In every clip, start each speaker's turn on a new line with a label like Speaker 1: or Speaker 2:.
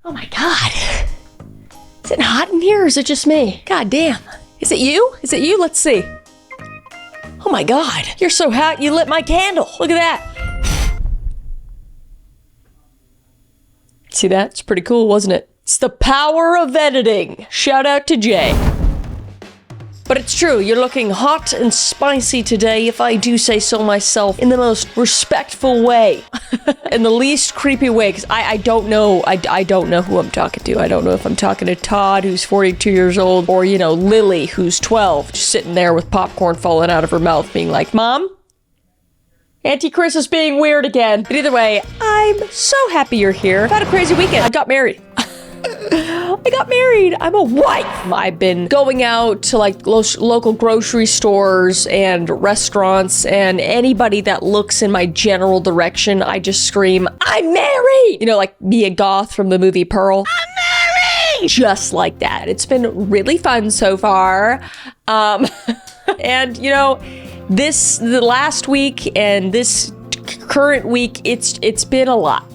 Speaker 1: Oh my God. Is it hot in here or is it just me? God damn. Is it you? Is it you? Let's see. Oh my God. You're so hot you lit my candle. Look at that. See that? It's pretty cool, wasn't it? It's the power of editing. Shout out to Jay. But it's true, you're looking hot and spicy today, if I do say so myself, in the most respectful way. In the least creepy way, because I don't know, I don't know who I'm talking to. I don't know if I'm talking to Todd, who's 42 years old, or, you know, Lily, who's 12, just sitting there with popcorn falling out of her mouth, being like, Mom? Auntie Chris is being weird again. But either way, I'm so happy you're here. I've had a crazy weekend. I got married. I got married. I'm a wife. I've been going out to like local grocery stores and restaurants, and anybody that looks in my general direction, I just scream, I'm married! You know, like Mia Goth from the movie Pearl. I'm married! Just like that. It's been really fun so far. And you know, the last week and this current week, it's been a lot.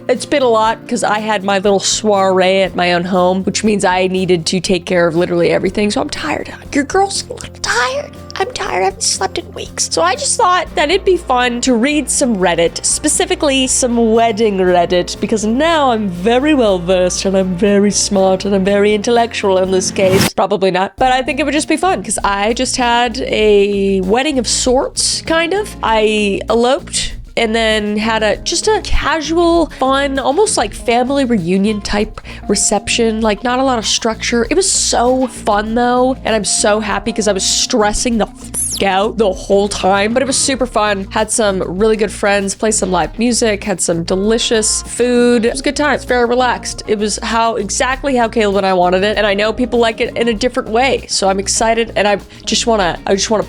Speaker 1: It's been a lot because I had my little soiree at my own home, which means I needed to take care of literally everything. So I'm tired. Your girl's tired. I'm tired. I haven't slept in weeks. So I just thought that it'd be fun to read some Reddit, specifically some wedding Reddit, because now I'm very well versed and I'm very smart and I'm very intellectual in this case. Probably not, but I think it would just be fun because I just had a wedding of sorts, kind of. I eloped and then had just a casual, fun, almost like family reunion type reception, like not a lot of structure. It was so fun though, and I'm so happy because I was stressing the f out the whole time, but it was super fun. Had some really good friends, played some live music, had some delicious food. It was a good time. It's very relaxed. It was exactly how Caleb and I wanted it, and I know people like it in a different way, so I'm excited, and I just wanna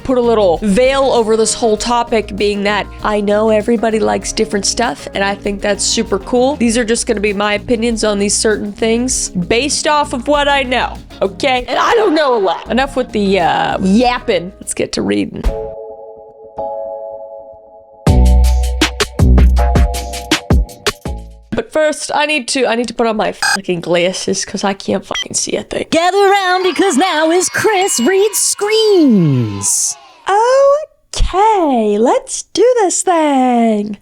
Speaker 1: put a little veil over this whole topic, being that I know everybody likes different stuff, and I think that's super cool. These are just gonna be my opinions on these certain things based off of what I know, okay? And I don't know a lot. Enough with the yapping. Let's get to reading. But first, I need to put on my fucking glasses because I can't fucking see a thing.
Speaker 2: Gather around because now is Chris Reads Screens.
Speaker 1: Okay, let's do this thing.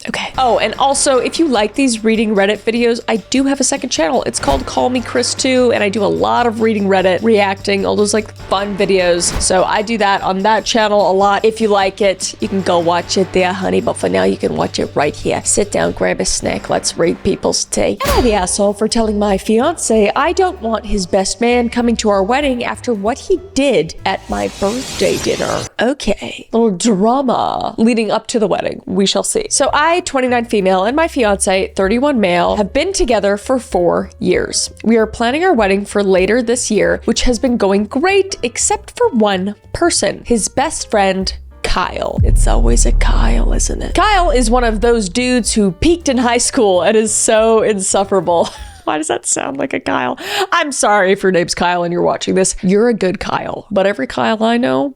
Speaker 1: Okay. Oh, and also, if you like these reading Reddit videos, I do have a second channel. It's called Call Me Chris 2, and I do a lot of reading Reddit, reacting, all those like fun videos. So I do that on that channel a lot. If you like it, you can go watch it there, honey. But for now, you can watch it right here. Sit down, grab a snack. Let's read people's tea. Am I the asshole for telling my fiance I don't want his best man coming to our wedding after what he did at my birthday dinner? Okay. Little drama leading up to the wedding. We shall see. So I, 29 female, and my fiance, 31 male, have been together for 4 years. We are planning our wedding for later this year, which has been going great except for one person, his best friend, Kyle. It's always a Kyle, isn't it? Kyle is one of those dudes who peaked in high school and is so insufferable. Why does that sound like a Kyle? I'm sorry if your name's Kyle and you're watching this. You're a good Kyle, but every Kyle I know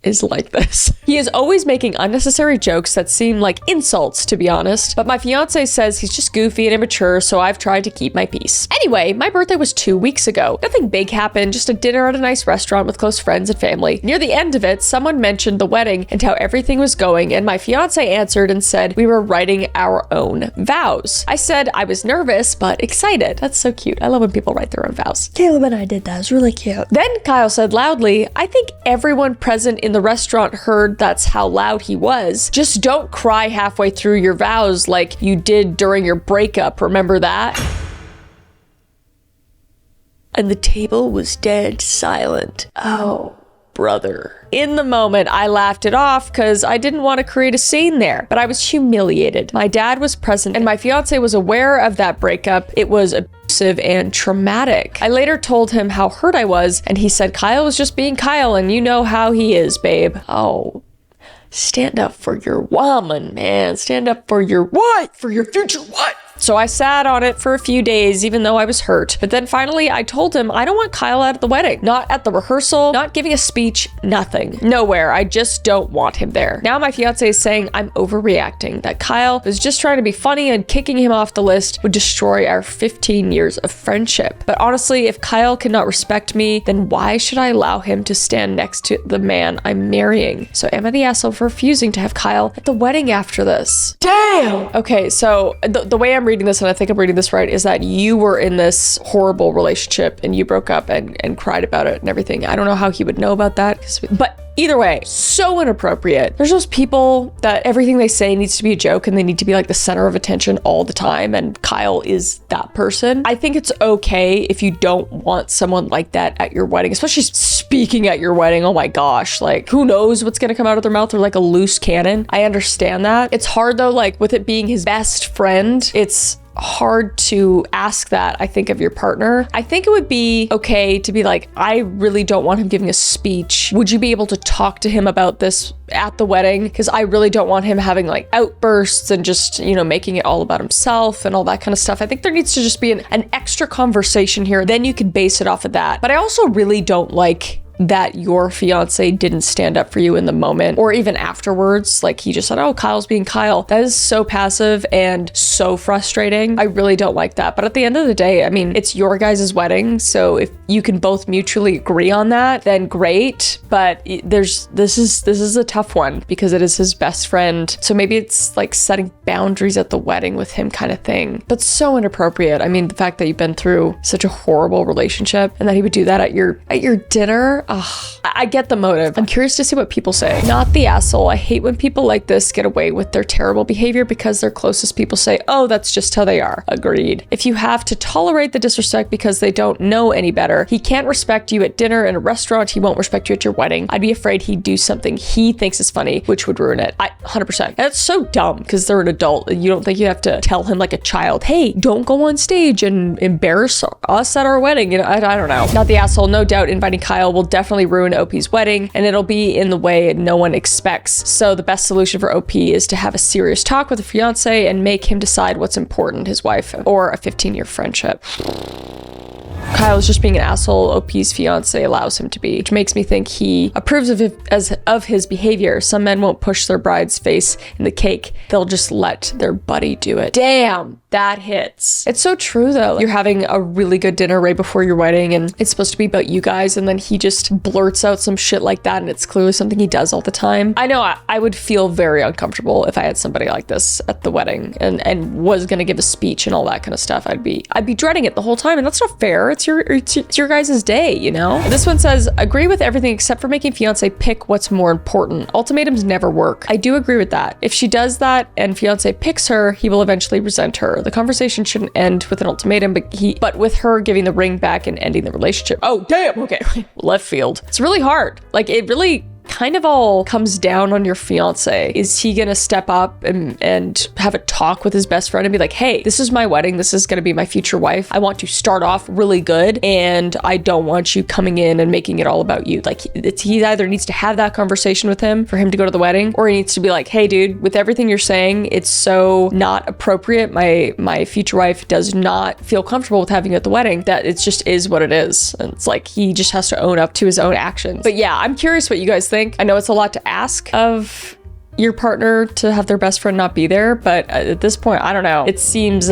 Speaker 1: is like this. He is always making unnecessary jokes that seem like insults, to be honest, but my fiance says he's just goofy and immature, so I've tried to keep my peace. Anyway, my birthday was 2 weeks ago. Nothing big happened, just a dinner at a nice restaurant with close friends and family. Near the end of it, someone mentioned the wedding and how everything was going, and my fiance answered and said we were writing our own vows. I said I was nervous, but excited. That's so cute. I love when people write their own vows. Caleb and I did that. It was really cute. Then Kyle said loudly, I think everyone present in the restaurant heard that's how loud he was. Just don't cry halfway through your vows like you did during your breakup. Remember that? And the table was dead silent. Oh, brother. In the moment, I laughed it off because I didn't want to create a scene there, but I was humiliated. My dad was present and my fiance was aware of that breakup. It was abusive and traumatic. I later told him how hurt I was, and he said Kyle was just being Kyle, and you know how he is, babe. Oh, stand up for your woman, man. Stand up for your wife, for your future wife. So I sat on it for a few days, even though I was hurt. But then finally I told him I don't want Kyle at the wedding. Not at the rehearsal, not giving a speech, nothing. Nowhere. I just don't want him there. Now my fiance is saying I'm overreacting, that Kyle was just trying to be funny and kicking him off the list would destroy our 15 years of friendship. But honestly, if Kyle cannot respect me, then why should I allow him to stand next to the man I'm marrying? So am I the asshole for refusing to have Kyle at the wedding after this? Damn! Okay, so the way I'm reading this, and I think I'm reading this right, is that you were in this horrible relationship and you broke up and cried about it and everything. I don't know how he would know about that, but either way, so inappropriate. There's those people that everything they say needs to be a joke and they need to be like the center of attention all the time, and Kyle is that person. I think it's okay if you don't want someone like that at your wedding, especially speaking at your wedding. Oh my gosh, like who knows what's gonna come out of their mouth? They're like a loose cannon. I understand that. It's hard though, like with it being his best friend, it's hard to ask that, I think, of your partner. I think it would be okay to be like, I really don't want him giving a speech. Would you be able to talk to him about this at the wedding? Because I really don't want him having like outbursts and just, you know, making it all about himself and all that kind of stuff. I think there needs to just be an extra conversation here. Then you could base it off of that. But I also really don't like that your fiance didn't stand up for you in the moment or even afterwards. Like he just said, oh, Kyle's being Kyle. That is so passive and so frustrating. I really don't like that. But at the end of the day, I mean, it's your guys' wedding. So if you can both mutually agree on that, then great. But this is a tough one because it is his best friend. So maybe it's like setting boundaries at the wedding with him kind of thing. But so inappropriate. I mean, the fact that you've been through such a horrible relationship and that he would do that at your dinner. Ugh, I get the motive. I'm curious to see what people say. Not the asshole. I hate when people like this get away with their terrible behavior because their closest people say, oh, that's just how they are. Agreed. If you have to tolerate the disrespect because they don't know any better, he can't respect you at dinner in a restaurant, he won't respect you at your wedding. I'd be afraid he'd do something he thinks is funny, which would ruin it. 100%. And it's so dumb because they're an adult and you don't think you have to tell him like a child, hey, don't go on stage and embarrass us at our wedding. You know, I don't know. Not the asshole. No doubt inviting Kyle will definitely ruin OP's wedding and it'll be in the way no one expects. So the best solution for OP is to have a serious talk with a fiance and make him decide what's important, his wife or a 15-year friendship. Kyle's just being an asshole. OP's fiance allows him to be, which makes me think he approves of his behavior. Some men won't push their bride's face in the cake. They'll just let their buddy do it. Damn, that hits. It's so true though. You're having a really good dinner right before your wedding and it's supposed to be about you guys and then he just blurts out some shit like that and it's clearly something he does all the time. I know I would feel very uncomfortable if I had somebody like this at the wedding and was gonna give a speech and all that kind of stuff. I'd be dreading it the whole time and that's not fair. It's your guys' day, you know? This one says, agree with everything except for making fiance pick what's more important. Ultimatums never work. I do agree with that. If she does that and fiance picks her, he will eventually resent her. The conversation shouldn't end with an ultimatum, but with her giving the ring back and ending the relationship. Oh, damn. Okay. Left field. It's really hard. Like it really kind of all comes down on your fiance. Is he gonna step up and have a talk with his best friend and be like, hey, this is my wedding, this is gonna be my future wife, I want to start off really good and I don't want you coming in and making it all about you. Like he either needs to have that conversation with him for him to go to the wedding, or he needs to be like, hey dude, with everything you're saying, it's so not appropriate. My future wife does not feel comfortable with having you at the wedding, that it just is what it is. And it's like he just has to own up to his own actions. But yeah, I'm curious what you guys think. I know it's a lot to ask of your partner to have their best friend not be there, but at this point, I don't know. It seems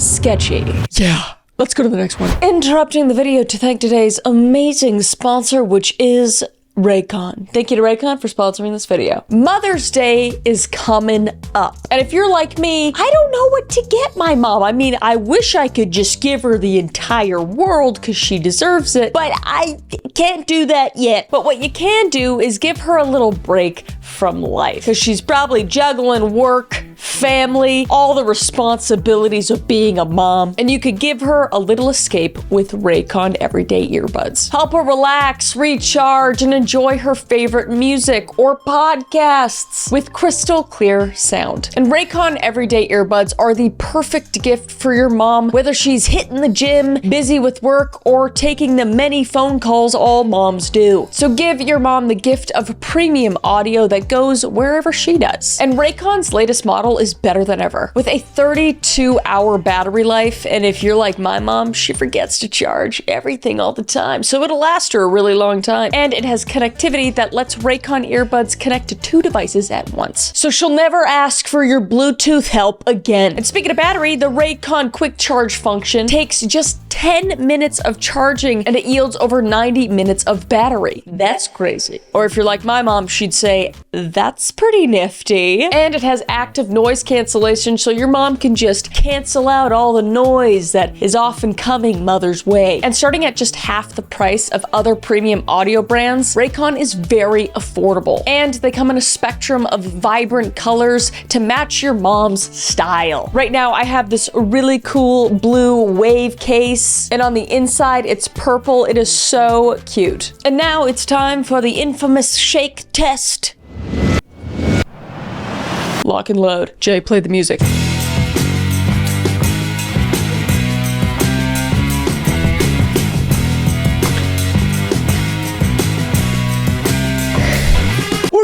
Speaker 1: sketchy. Yeah. Let's go to the next one. Interrupting the video to thank today's amazing sponsor, which is Raycon. Thank you to Raycon for sponsoring this video. Mother's Day is coming up. And if you're like me, I don't know what to get my mom. I mean, I wish I could just give her the entire world because she deserves it, but I can't do that yet. But what you can do is give her a little break from life because she's probably juggling work, family, all the responsibilities of being a mom, and you could give her a little escape with Raycon everyday earbuds. Help her relax, recharge, and enjoy her favorite music or podcasts with crystal clear sound. And Raycon everyday earbuds are the perfect gift for your mom, whether she's hitting the gym, busy with work, or taking the many phone calls all moms do. So give your mom the gift of premium audio that goes wherever she does. And Raycon's latest model model is better than ever. With a 32-hour battery life, and if you're like my mom, she forgets to charge everything all the time, so it'll last her a really long time. And it has connectivity that lets Raycon earbuds connect to 2 devices at once. So she'll never ask for your Bluetooth help again. And speaking of battery, the Raycon quick charge function takes just 10 minutes of charging and it yields over 90 minutes of battery. That's crazy. Or if you're like my mom, she'd say, that's pretty nifty. And it has active noise cancellation, so your mom can just cancel out all the noise that is often coming mother's way. And starting at just half the price of other premium audio brands, Raycon is very affordable. And they come in a spectrum of vibrant colors to match your mom's style. Right now, I have this really cool blue wave case, and on the inside, it's purple. It is so cute. And now it's time for the infamous shake test. Lock and load. Jay, play the music.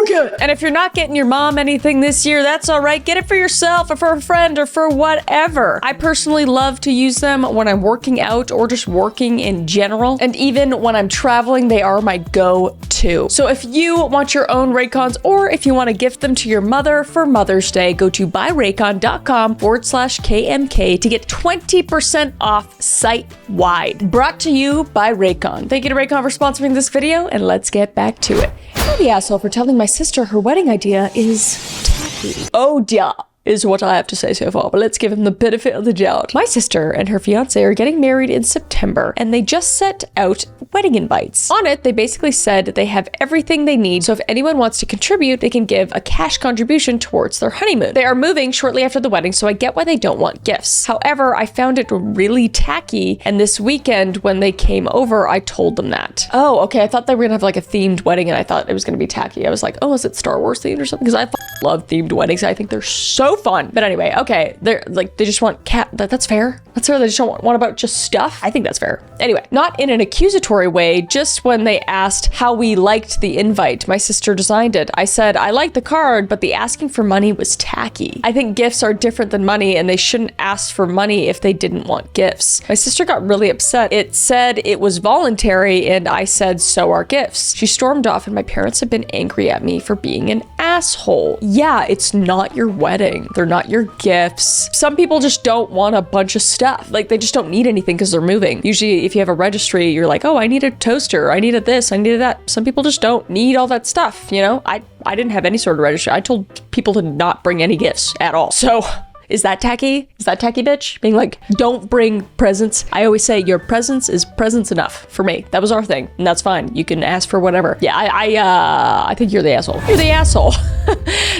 Speaker 1: Good. And if you're not getting your mom anything this year, that's all right. Get it for yourself or for a friend or for whatever. I personally love to use them when I'm working out or just working in general. And even when I'm traveling, they are my go-to. So if you want your own Raycons or if you want to gift them to your mother for Mother's Day, go to buyraycon.com/KMK to get 20% off site-wide. Brought to you by Raycon. Thank you to Raycon for sponsoring this video, and let's get back to it. I'm the asshole for telling my sister her wedding idea is tacky. Oh dear, is what I have to say so far, but let's give him the benefit of the doubt. My sister and her fiance are getting married in September, and they just sent out wedding invites. On it, they basically said they have everything they need, so if anyone wants to contribute, they can give a cash contribution towards their honeymoon. They are moving shortly after the wedding, so I get why they don't want gifts. However, I found it really tacky, and this weekend when they came over, I told them that. Oh, okay, I thought they were gonna have like a themed wedding, and I thought it was gonna be tacky. I was like, oh, is it Star Wars themed or something? Because I love themed weddings. I think they're so fun. But anyway, okay, they're like, they just want that's fair. That's fair. They just don't want about just stuff. I think that's fair. Anyway, not in an accusatory way, just when they asked how we liked the invite, my sister designed it. I said, I liked the card, but the asking for money was tacky. I think gifts are different than money, and they shouldn't ask for money if they didn't want gifts. My sister got really upset. It said it was voluntary, and I said, so are gifts. She stormed off, and my parents have been angry at me for being an asshole. Yeah, it's not your wedding. They're not your gifts. Some people just don't want a bunch of stuff. Like, they just don't need anything because they're moving. Usually, if you have a registry, you're like, oh, I need a toaster. I needed this. I needed that. Some people just don't need all that stuff, you know? I didn't have any sort of registry. I told people to not bring any gifts at all. So is that tacky? Is that tacky, bitch? Being like, don't bring presents. I always say your presence is presents enough for me. That was our thing, and that's fine. You can ask for whatever. Yeah, I think you're the asshole. You're the asshole.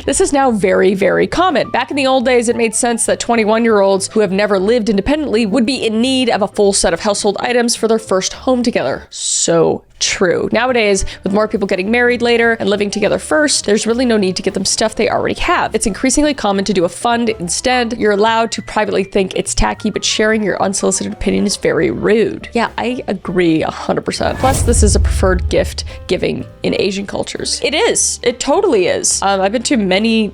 Speaker 1: This is now very, very common. Back in the old days, it made sense that 21-year-olds who have never lived independently would be in need of a full set of household items for their first home together. So true. Nowadays, with more people getting married later and living together first, there's really no need to get them stuff they already have. It's increasingly common to do a fund instead. You're allowed to privately think it's tacky, but sharing your unsolicited opinion is very rude. Yeah, I agree 100%. Plus, this is a preferred gift giving in Asian cultures. It is. It totally is. I've been to many,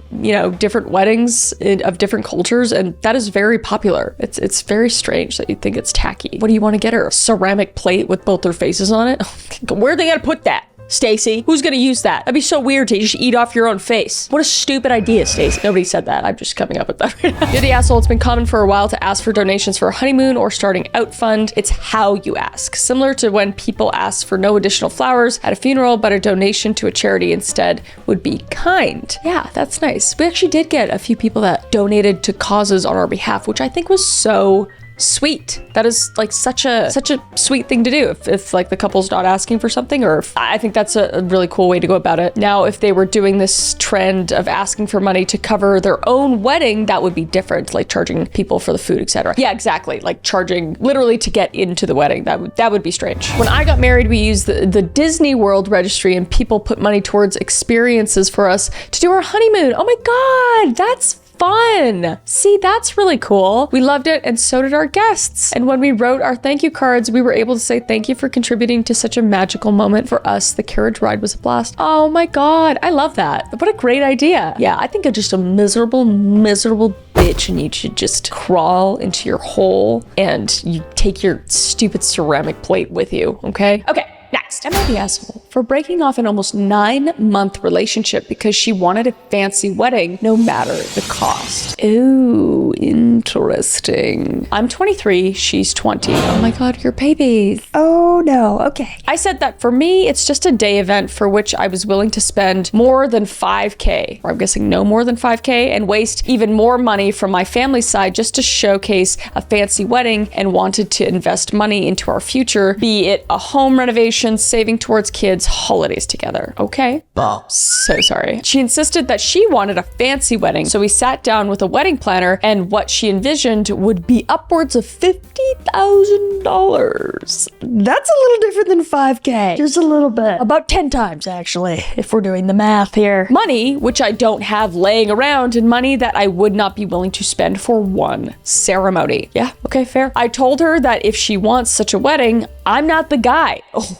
Speaker 1: different weddings of different cultures, and that is very popular. It's very strange that you think it's tacky. What do you want to get her? A ceramic plate with both their faces on it? Where are they gonna put that? Stacy, who's gonna use that? That'd be so weird to just eat off your own face. What a stupid idea, Stacy. Nobody said that. I'm just coming up with that right now. You're the asshole. It's been common for a while to ask for donations for a honeymoon or starting out fund. It's how you ask. Similar to when people ask for no additional flowers at a funeral, but a donation to a charity instead would be kind. Yeah, that's nice. We actually did get a few people that donated to causes on our behalf, which I think was so sweet. That is like such a sweet thing to do if like the couple's not asking for something, or if, I think that's a really cool way to go about it. Now, if they were doing this trend of asking for money to cover their own wedding, that would be different, like charging people for the food, etc. Yeah, exactly. Like charging literally to get into the wedding. That would be strange. When I got married, we used the Disney World registry, and people put money towards experiences for us to do our honeymoon. Oh my God, that's fun. See, that's really cool. We loved it, and so did our guests. And when we wrote our thank you cards, we were able to say thank you for contributing to such a magical moment for us. The carriage ride was a blast. Oh my God, I love that. What a great idea. Yeah, I think I'm just a miserable bitch, and you should just crawl into your hole and you take your stupid ceramic plate with you, okay? Okay. Next, am I the asshole for breaking off an almost 9-month relationship because she wanted a fancy wedding no matter the cost? Ooh, interesting. I'm 23, she's 20. Oh my God, you're babies. Oh no, okay. I said that for me, it's just a day event for which I was willing to spend more than $5K, or I'm guessing no more than $5K, and waste even more money from my family's side just to showcase a fancy wedding, and wanted to invest money into our future, be it a home renovation, saving towards kids' holidays together. Okay. Oh, so sorry. She insisted that she wanted a fancy wedding, so we sat down with a wedding planner, and what she envisioned would be upwards of $50,000.
Speaker 3: That's a little different than 5K. Just a little bit. About 10 times, actually, if we're doing the math here.
Speaker 1: Money, which I don't have laying around, and money that I would not be willing to spend for one ceremony. Yeah, okay, fair. I told her that if she wants such a wedding, I'm not the guy. Oh.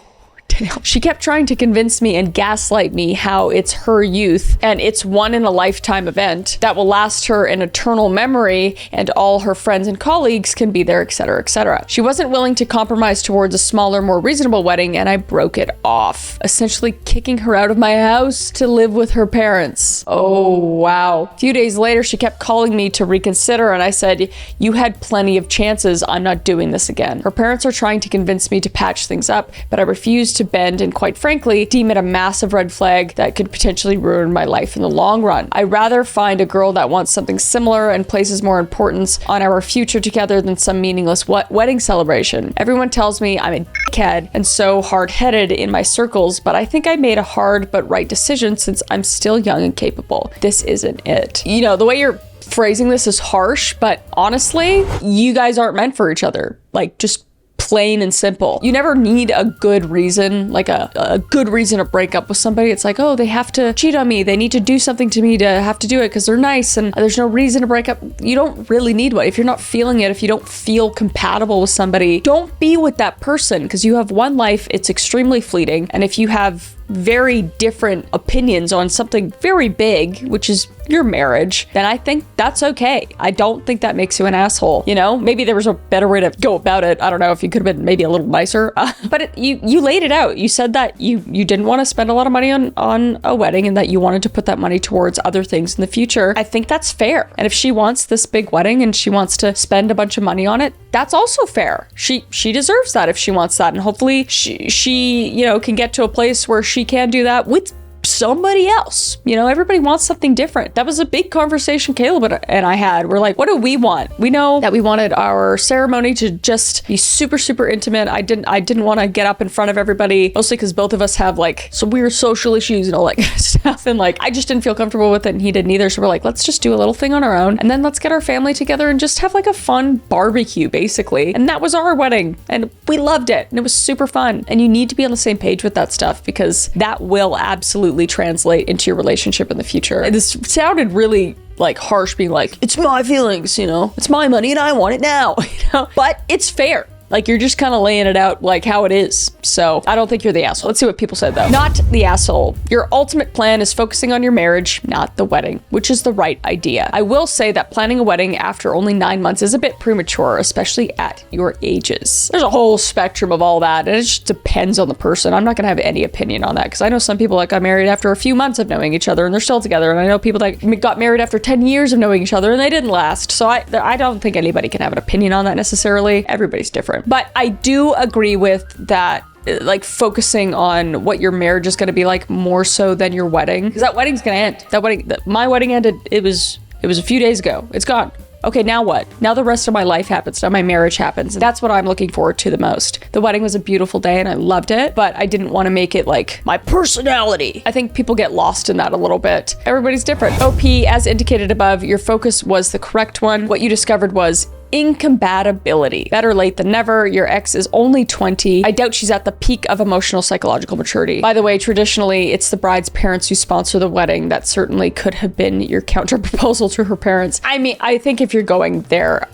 Speaker 1: Damn. She kept trying to convince me and gaslight me how it's her youth and it's one in a lifetime event that will last her an eternal memory, and all her friends and colleagues can be there, etc., etc. She wasn't willing to compromise towards a smaller, more reasonable wedding, and I broke it off, essentially kicking her out of my house to live with her parents. Oh, wow. A few days later, she kept calling me to reconsider, and I said, you had plenty of chances. I'm not doing this again. Her parents are trying to convince me to patch things up, but I refused to bend and, quite frankly, deem it a massive red flag that could potentially ruin my life in the long run. I'd rather find a girl that wants something similar and places more importance on our future together than some meaningless wedding celebration. Everyone tells me I'm a dickhead and so hard-headed in my circles, but I think I made a hard but right decision since I'm still young and capable. This isn't it. You know, the way you're phrasing this is harsh, but honestly, you guys aren't meant for each other. Like, just plain and simple. You never need a good reason, like a good reason to break up with somebody. It's like, oh, they have to cheat on me. They need to do something to me to have to do it because they're nice, and there's no reason to break up. You don't really need one. If you're not feeling it, if you don't feel compatible with somebody, don't be with that person, because you have one life. It's extremely fleeting. And if you have very different opinions on something very big, which is your marriage, then I think that's okay. I don't think that makes you an asshole. You know, maybe there was a better way to go about it. I don't know if you could have been maybe a little nicer, but you laid it out. You said that you didn't want to spend a lot of money on a wedding, and that you wanted to put that money towards other things in the future. I think that's fair. And if she wants this big wedding and she wants to spend a bunch of money on it, that's also fair. She deserves that if she wants that, and hopefully she you know, can get to a place where she can do that with somebody else. You know, everybody wants something different. That was a big conversation Caleb and I had. We're like, what do we want? We know that we wanted our ceremony to just be super, super intimate. I didn't want to get up in front of everybody, mostly because both of us have like some weird social issues and all that kind of stuff. And like, I just didn't feel comfortable with it, and he didn't either. So we're like, let's just do a little thing on our own, and then let's get our family together and just have like a fun barbecue, basically. And that was our wedding, and we loved it, and it was super fun. And you need to be on the same page with that stuff, because that will absolutely translate into your relationship in the future. This sounded really like harsh, being like, it's my feelings, you know, it's my money and I want it now, you know, but it's fair. Like, you're just kind of laying it out like how it is. So I don't think you're the asshole. Let's see what people said though. Not the asshole. Your ultimate plan is focusing on your marriage, not the wedding, which is the right idea. I will say that planning a wedding after only 9 months is a bit premature, especially at your ages. There's a whole spectrum of all that, and it just depends on the person. I'm not gonna have any opinion on that, because I know some people that got married after a few months of knowing each other and they're still together, and I know people that got married after 10 years of knowing each other and they didn't last. So I don't think anybody can have an opinion on that necessarily. Everybody's different. But I do agree with that, like, focusing on what your marriage is going to be like more so than your wedding, because that wedding's going to end. My wedding ended. It was a few days ago. It's gone. Okay, now what? Now the rest of my life happens. Now my marriage happens. And that's what I'm looking forward to the most. The wedding was a beautiful day and I loved it, but I didn't want to make it like my personality. I think people get lost in that a little bit. Everybody's different. OP, as indicated above, your focus was the correct one. What you discovered was incompatibility. Better late than never. Your ex is only 20. I doubt she's at the peak of emotional psychological maturity. By the way, traditionally, it's the bride's parents who sponsor the wedding. That certainly could have been your counter proposal to her parents. I mean, I think if you're going there,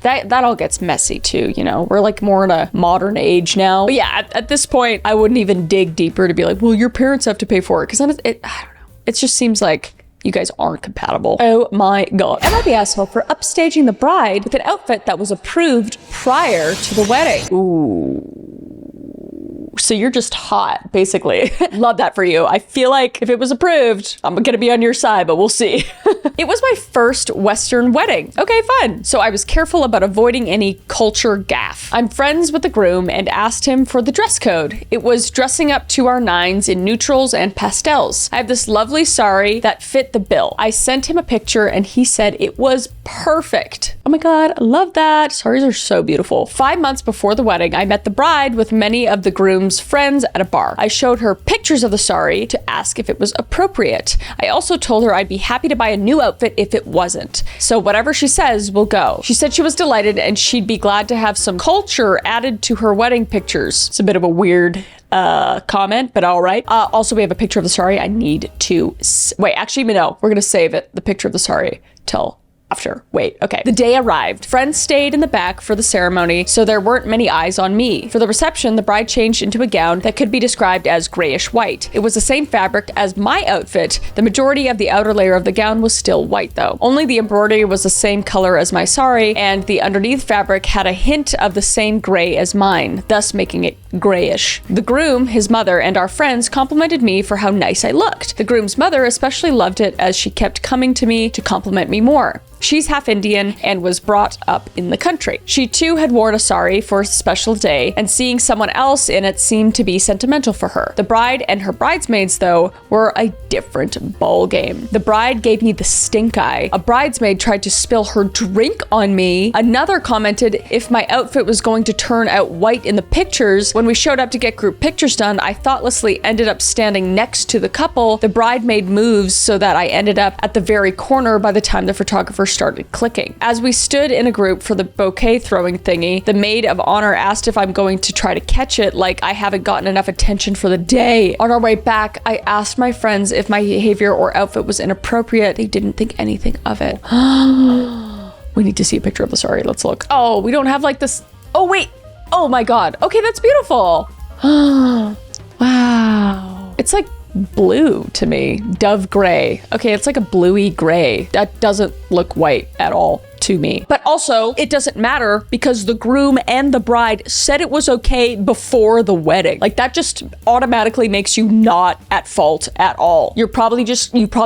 Speaker 1: that all gets messy too, you know? We're like more in a modern age now. But yeah, at this point, I wouldn't even dig deeper to be like, well, your parents have to pay for it. Because I don't know. It just seems like you guys aren't compatible. Oh my God. Am I the asshole for upstaging the bride with an outfit that was approved prior to the wedding? Ooh. So you're just hot, basically. Love that for you. I feel like if it was approved, I'm gonna be on your side, but we'll see. It was my first Western wedding. Okay, fun. So I was careful about avoiding any culture gaffe. I'm friends with the groom and asked him for the dress code. It was dressing up to our nines in neutrals and pastels. I have this lovely sari that fit the bill. I sent him a picture and he said it was perfect. Oh my God, I love that. Saris are so beautiful. 5 months before the wedding, I met the bride with many of the groom's friends at a bar. I showed her pictures of the sari to ask if it was appropriate. I also told her I'd be happy to buy a new outfit if it wasn't. So whatever she says will go. She said she was delighted and she'd be glad to have some culture added to her wedding pictures. It's a bit of a weird comment, but all right. Also, we have a picture of the sari. I need to wait. Actually, no, we're gonna save it. The picture of the sari till after. Wait, okay. The day arrived. Friends stayed in the back for the ceremony, so there weren't many eyes on me. For the reception, the bride changed into a gown that could be described as grayish white. It was the same fabric as my outfit. The majority of the outer layer of the gown was still white though. Only the embroidery was the same color as my sari, and the underneath fabric had a hint of the same gray as mine, thus making it grayish. The groom, his mother, and our friends complimented me for how nice I looked. The groom's mother especially loved it as she kept coming to me to compliment me more. She's half Indian and was brought up in the country. She too had worn a sari for a special day, and seeing someone else in it seemed to be sentimental for her. The bride and her bridesmaids, though, were a different ball game. The bride gave me the stink eye. A bridesmaid tried to spill her drink on me. Another commented if my outfit was going to turn out white in the pictures. When we showed up to get group pictures done, I thoughtlessly ended up standing next to the couple. The bride made moves so that I ended up at the very corner by the time the photographer started clicking. As we stood in a group for the bouquet throwing thingy, the maid of honor asked if I'm going to try to catch it, like I haven't gotten enough attention for the day. On our way back, I asked my friends if my behavior or outfit was inappropriate. They didn't think anything of it. We need to see a picture of the sari. Let's look. Oh, we don't have like this. Oh, wait. Oh my God. Okay, that's beautiful. Wow. It's like blue to me. Dove gray. Okay, it's like a bluey gray. That doesn't look white at all to me. But also, it doesn't matter because the groom and the bride said it was okay before the wedding. Like that just automatically makes you not at fault at all. You probably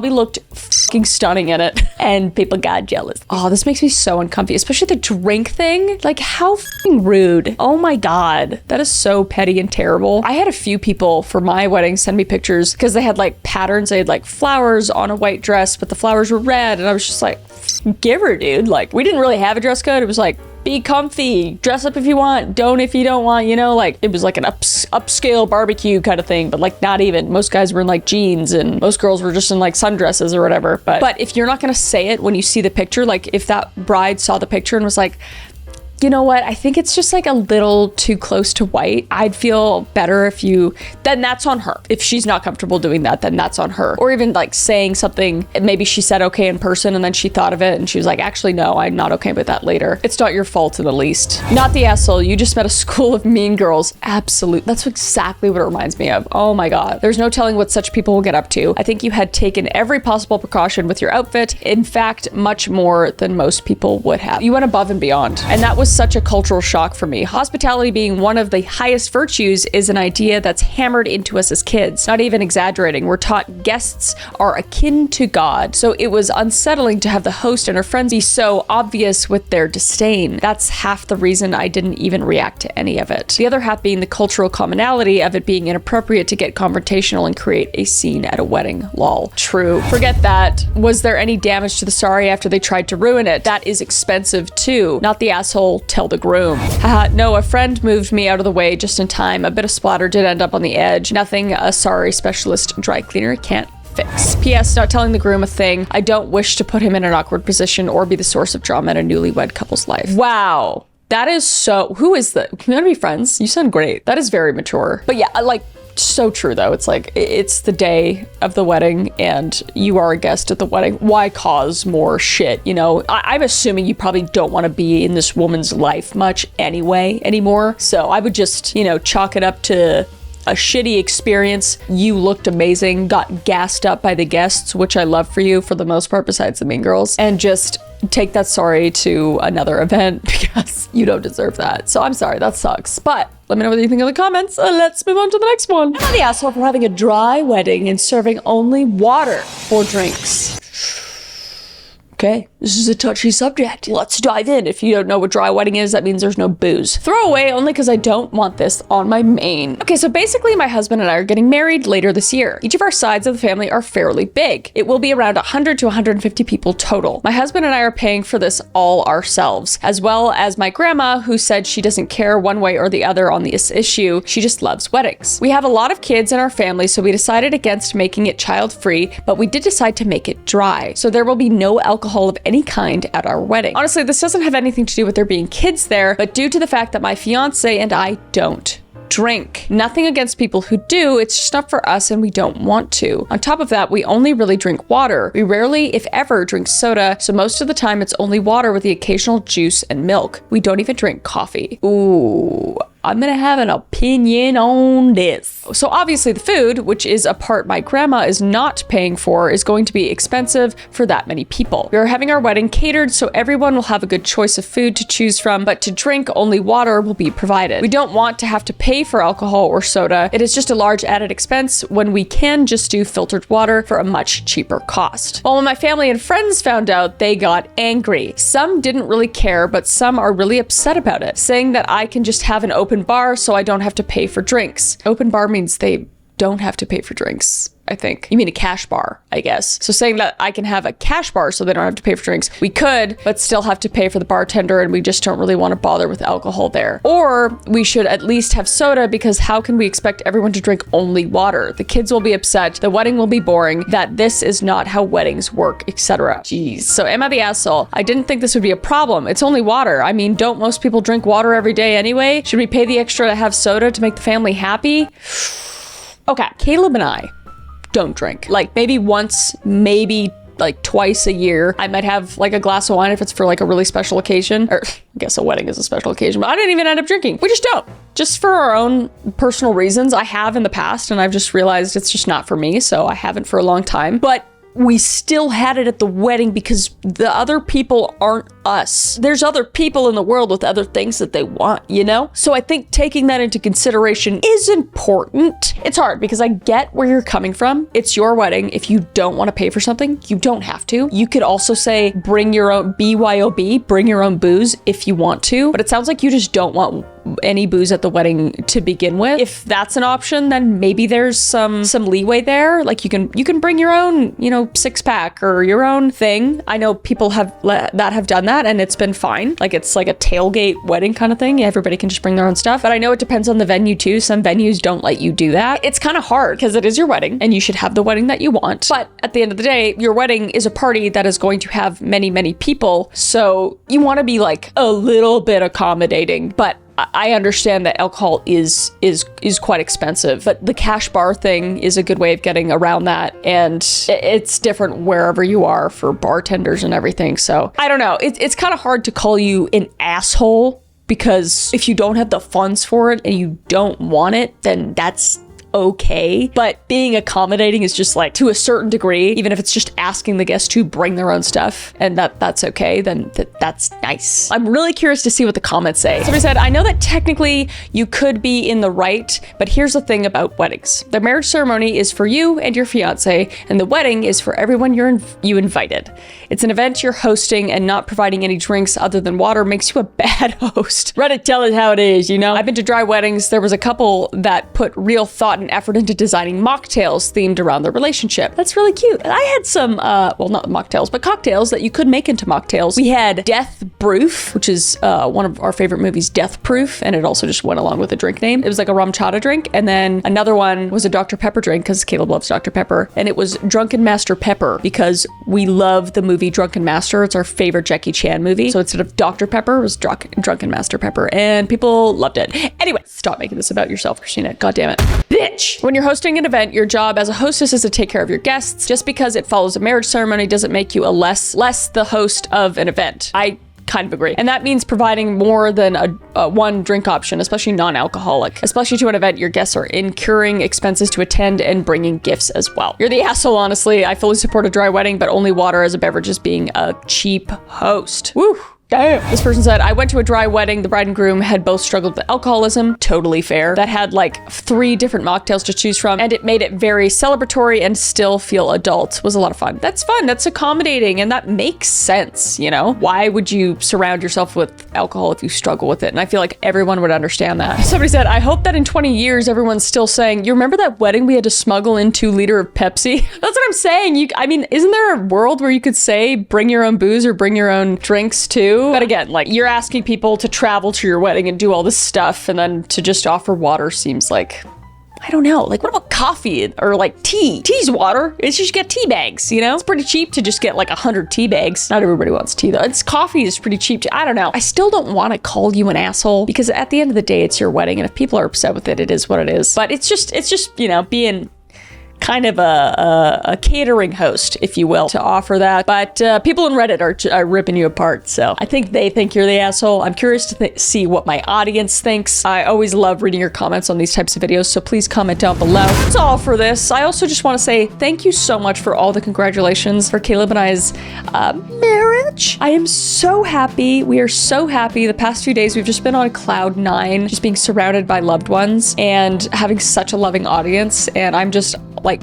Speaker 1: looked fucking stunning in it and people got jealous. Oh, this makes me so uncomfy, especially the drink thing. Like how fucking rude. Oh my God. That is so petty and terrible. I had a few people for my wedding send me pictures because they had like patterns. They had like flowers on a white dress, but the flowers were red. And I was just like, give her, dude. Like we didn't really have a dress code. It was like, be comfy, dress up if you want, don't if you don't want, you know, like it was like an upscale barbecue kind of thing, but like not even. Most guys were in like jeans and most girls were just in like sundresses or whatever. But if you're not gonna say it when you see the picture, like if that bride saw the picture and was like, you know what, I think it's just like a little too close to white, I'd feel better if then that's on her. If she's not comfortable doing that, then that's on her. Or even like saying something, maybe she said okay in person and then she thought of it and she was like, actually no, I'm not okay with that later. It's not your fault in the least. Not the asshole, you just met a school of mean girls. Absolute, that's exactly what it reminds me of. Oh my God. There's no telling what such people will get up to. I think you had taken every possible precaution with your outfit. In fact, much more than most people would have. You went above and beyond. And that was such a cultural shock for me. Hospitality being one of the highest virtues is an idea that's hammered into us as kids. Not even exaggerating. We're taught guests are akin to God. So it was unsettling to have the host and her friends be so obvious with their disdain. That's half the reason I didn't even react to any of it. The other half being the cultural commonality of it being inappropriate to get confrontational and create a scene at a wedding. Lol. True. Forget that. Was there any damage to the sari after they tried to ruin it? That is expensive too. Not the asshole, tell the groom. Haha, no, a friend moved me out of the way just in time. A bit of splatter did end up on the edge. Nothing a sari specialist dry cleaner can't fix. P.S. Not telling the groom a thing. I don't wish to put him in an awkward position or be the source of drama in a newlywed couple's life. Wow. That is so, who is that? Can we not be friends? You sound great. That is very mature. But yeah, like, so true though. It's like, it's the day of the wedding and you are a guest at the wedding. Why cause more shit? You know, I'm assuming you probably don't want to be in this woman's life much anymore. So I would just, you know, chalk it up to a shitty experience. You looked amazing, got gassed up by the guests, which I love for you for the most part, besides the mean girls, and just take that sorry to another event because you don't deserve that. So I'm sorry, that sucks. But let me know what you think in the comments. Let's move on to the next one. Am I the asshole for having a dry wedding and serving only water for drinks? Okay, this is a touchy subject. Let's dive in. If you don't know what dry wedding is, that means there's no booze. Throw away only because I don't want this on my main. Okay, so basically my husband and I are getting married later this year. Each of our sides of the family are fairly big. It will be around 100 to 150 people total. My husband and I are paying for this all ourselves, as well as my grandma, who said she doesn't care one way or the other on this issue. She just loves weddings. We have a lot of kids in our family, so we decided against making it child-free, but we did decide to make it dry. So there will be no alcohol of any kind at our wedding. Honestly, this doesn't have anything to do with there being kids there, but due to the fact that my fiance and I don't drink. Nothing against people who do, it's just not for us and we don't want to. On top of that, we only really drink water. We rarely, if ever, drink soda, so most of the time it's only water with the occasional juice and milk. We don't even drink coffee. Ooh, I'm gonna have an opinion on this. So obviously the food, which is a part my grandma is not paying for, is going to be expensive for that many people. We are having our wedding catered, so everyone will have a good choice of food to choose from, but to drink, only water will be provided. We don't want to have to pay for alcohol or soda. It is just a large added expense when we can just do filtered water for a much cheaper cost. Well, when my family and friends found out, they got angry. Some didn't really care, but some are really upset about it, saying that I can just have an open bar so I don't have to pay for drinks. Open bar means they don't have to pay for drinks, I think. You mean a cash bar, I guess. So saying that I can have a cash bar so they don't have to pay for drinks. We could, but still have to pay for the bartender and we just don't really want to bother with alcohol there. Or we should at least have soda because how can we expect everyone to drink only water? The kids will be upset, the wedding will be boring, that this is not how weddings work, etc. Jeez. So am I the asshole? I didn't think this would be a problem. It's only water. I mean, don't most people drink water every day anyway? Should we pay the extra to have soda to make the family happy? Okay, Caleb and I don't drink. Like maybe once, maybe like twice a year, I might have like a glass of wine if it's for like a really special occasion. Or I guess a wedding is a special occasion, but I didn't even end up drinking. We just don't. Just for our own personal reasons. I have in the past and I've just realized it's just not for me, so I haven't for a long time. But we still had it at the wedding because the other people aren't us. There's other people in the world with other things that they want, you know? So I think taking that into consideration is important. It's hard because I get where you're coming from. It's your wedding. If you don't want to pay for something, you don't have to. You could also say bring your own BYOB, bring your own booze if you want to, but it sounds like you just don't want any booze at the wedding to begin with. If that's an option, then maybe there's some leeway there. Like you can bring your own, you know, 6-pack or your own thing. I know people have done that and it's been fine. Like it's like a tailgate wedding kind of thing. Everybody can just bring their own stuff. But I know it depends on the venue too. Some venues don't let you do that. It's kind of hard because it is your wedding and you should have the wedding that you want. But at the end of the day, your wedding is a party that is going to have many, many people. So you want to be like a little bit accommodating, but I understand that alcohol is quite expensive, but the cash bar thing is a good way of getting around that. And it's different wherever you are for bartenders and everything. So I don't know. It's kind of hard to call you an asshole because if you don't have the funds for it and you don't want it, then that's okay. But being accommodating is just like to a certain degree, even if it's just asking the guests to bring their own stuff and that's okay, then that's nice. I'm really curious to see what the comments say. Somebody said, I know that technically you could be in the right, but here's the thing about weddings. The marriage ceremony is for you and your fiance, and the wedding is for everyone you invited. It's an event you're hosting, and not providing any drinks other than water makes you a bad host. Reddit, tell it how it is, you know? I've been to dry weddings. There was a couple that put real thought an effort into designing mocktails themed around their relationship. That's really cute. And I had some, well, not mocktails, but cocktails that you could make into mocktails. We had Death Proof, which is one of our favorite movies, Death Proof, and it also just went along with the drink name. It was like a rum chata drink, and then another one was a Dr. Pepper drink, because Caleb loves Dr. Pepper, and it was Drunken Master Pepper, because we love the movie Drunken Master. It's our favorite Jackie Chan movie. So instead of Dr. Pepper, it was Drunken Master Pepper, and people loved it. Anyway, stop making this about yourself, Christina. God damn it. Bitch! When you're hosting an event, your job as a hostess is to take care of your guests. Just because it follows a marriage ceremony doesn't make you a less the host of an event. I kind of agree. And that means providing more than a one drink option, especially non-alcoholic. Especially to an event, your guests are incurring expenses to attend and bringing gifts as well. You're the asshole, honestly. I fully support a dry wedding, but only water as a beverage is being a cheap host. Woo! Damn. This person said, I went to a dry wedding. The bride and groom had both struggled with alcoholism. Totally fair. That had like 3 different mocktails to choose from, and it made it very celebratory and still feel adult. It was a lot of fun. That's fun. That's accommodating, and that makes sense, you know? Why would you surround yourself with alcohol if you struggle with it? And I feel like everyone would understand that. Somebody said, I hope that in 20 years, everyone's still saying, you remember that wedding we had to smuggle in 2 liters of Pepsi? That's what I'm saying. I mean, isn't there a world where you could say, bring your own booze or bring your own drinks too? But again, like, you're asking people to travel to your wedding and do all this stuff, and then to just offer water seems like, I don't know. Like, what about coffee or like tea? Tea's water. It's just get tea bags, you know? It's pretty cheap to just get like 100 tea bags. Not everybody wants tea though. It's coffee is pretty cheap too. I don't know. I still don't want to call you an asshole, because at the end of the day, it's your wedding, and if people are upset with it, it is what it is. But it's just, you know, being kind of a catering host, if you will, to offer that. But people in Reddit are ripping you apart, so I think they think you're the asshole. I'm curious to see what my audience thinks. I always love reading your comments on these types of videos, so please comment down below. That's all for this. I also just want to say thank you so much for all the congratulations for Caleb and I's marriage. I am so happy. We are so happy. The past few days, we've just been on cloud 9, just being surrounded by loved ones and having such a loving audience, and I'm just like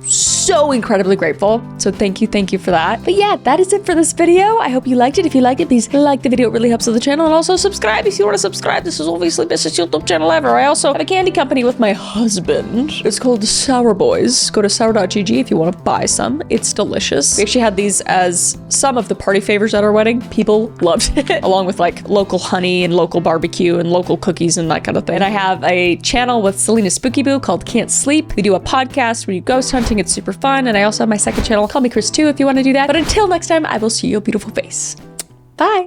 Speaker 1: so incredibly grateful. So thank you for that. But yeah, that is it for this video. I hope you liked it. If you liked it, please like the video. It really helps with the channel. And also subscribe if you want to subscribe. This is obviously the best YouTube channel ever. I also have a candy company with my husband. It's called SourBoys. Go to sour.gg if you want to buy some. It's delicious. We actually had these as some of the party favors at our wedding. People loved it, along with like local honey and local barbecue and local cookies and that kind of thing. And I have a channel with Selena Spooky Boo called Can't Sleep. We do a podcast. We do ghost hunting. It's super fun. And I also have my second channel, Call Me Chris 2, if you want to do that. But until next time, I will see your beautiful face. Bye.